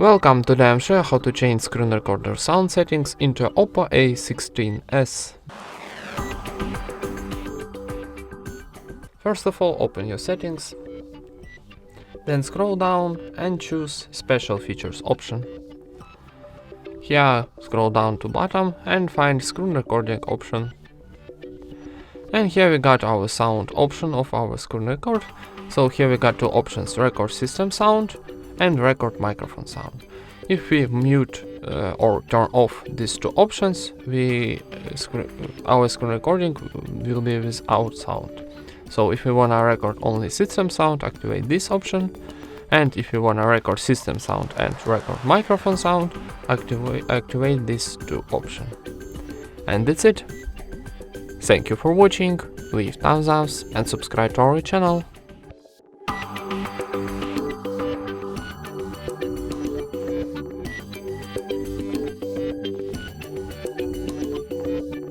Welcome, today I'm showing how to change screen recorder sound settings into Oppo A16s. First of all, open your settings, then scroll down and choose Special Features option. Here, scroll down to bottom and find screen recording option. And here we got our sound option of our screen record. So here we got two options: record system sound and record microphone sound. If we mute or turn off these two options, our screen recording will be without sound. So if we wanna record only system sound, activate this option, and if you wanna record system sound and record microphone sound, activate these two options. And that's it. Thank you for watching, leave thumbs up and subscribe to our channel.